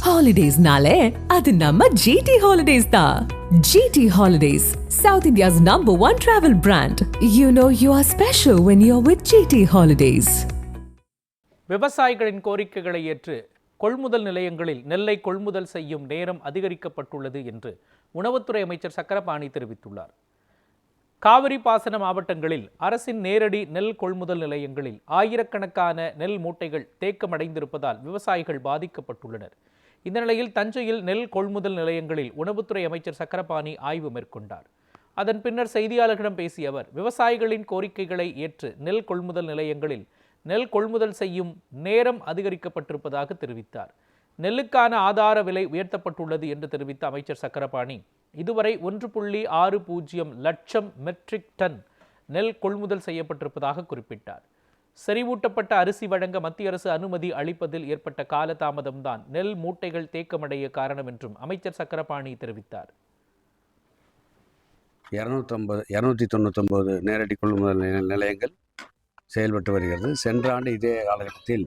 Holidays-nale, adu namma GT Holidays da. GT Holidays, South India's #1 travel brand. You know you are special when you're with GT Holidays. விவசாயிகளின் கோரிக்கைகளை ஏற்று கொள்முதல் நிலையங்களில் நெல்லை கொள்முதல் செய்யும் நேரம் அதிகரிக்கப்பட்டுள்ளது என்று உணவுத்துறை அமைச்சர் சக்கரபாணி தெரிவித்துள்ளார். காவிரி பாசன மாவட்டங்களில் அரசின் நேரடி நெல் கொள்முதல் நிலையங்களில் ஆயிரக்கணக்கான நெல் மூட்டைகள் தேக்கமடைந்திருப்பதால் விவசாயிகள் பாதிக்கப்பட்டுள்ளனர். இந்த நிலையில் தஞ்சையில் நெல் கொள்முதல் நிலையங்களில் உணவுத்துறை அமைச்சர் சக்கரபாணி ஆய்வு மேற்கொண்டார். அதன் பின்னர் செய்தியாளர்களிடம் பேசிய அவர், விவசாயிகளின் கோரிக்கைகளை ஏற்று நெல் கொள்முதல் நிலையங்களில் நெல் கொள்முதல் செய்யும் நேரம் அதிகரிக்கப்பட்டிருப்பதாக தெரிவித்தார். நெல்லுக்கான ஆதார விலை உயர்த்தப்பட்டுள்ளது என்று தெரிவித்த அமைச்சர் சக்கரபாணி, இதுவரை 1.60 லட்சம் மெட்ரிக் டன் நெல் கொள்முதல் செய்யப்பட்டிருப்பதாக குறிப்பிட்டார். செறிவூட்டப்பட்ட அரிசி வழங்க மத்திய அரசு அனுமதி அளிப்பதில் ஏற்பட்ட காலதாமதம்தான் நெல் மூட்டைகள் தேக்கமடைய காரணம் என்றும் அமைச்சர் சக்கரபாணி தெரிவித்தார். 299 நேரடி கொள்முதல் நிலையங்கள் செயல்பட்டு வருகிறது. சென்ற ஆண்டு இதே காலகட்டத்தில்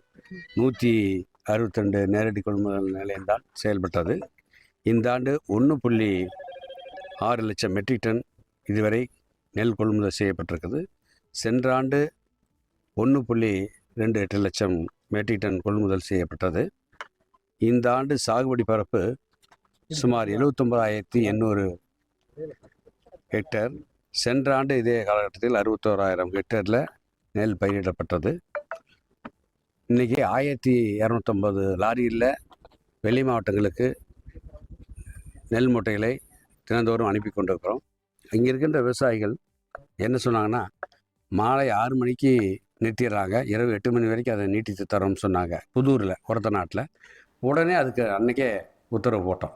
162 நேரடி கொள்முதல் நிலையம்தான் செயல்பட்டது. இந்த ஆண்டு 1.6 லட்சம் மெட்ரிக் டன் இதுவரை நெல் கொள்முதல் செய்யப்பட்டிருக்குது. சென்ற ஆண்டு 1.28 லட்சம் மெட்ரிக் டன் கொள்முதல் செய்யப்பட்டது. இந்த ஆண்டு சாகுபடி பரப்பு சுமார் 79,800 ஹெக்டேர். சென்ற ஆண்டு இதே காலகட்டத்தில் 61,000 ஹெக்டேரில் நெல் பயிரிடப்பட்டது. இன்றைக்கி 1,250 லாரியில் வெளி மாவட்டங்களுக்கு நெல் மூட்டைகளை தினந்தோறும் அனுப்பி கொண்டிருக்கிறோம். இங்கே இருக்கின்ற விவசாயிகள் என்ன சொன்னாங்கன்னா, மாலை 6 மணிக்கு நிறுத்திடுறாங்க, இரவு 8 மணி வரைக்கும் அதை நீட்டித்து தரோம்னு சொன்னாங்க. புதூரில் ஒரத்த நாட்டில் உடனே அதுக்கு அன்றைக்கே உத்தரவு போட்டோம்.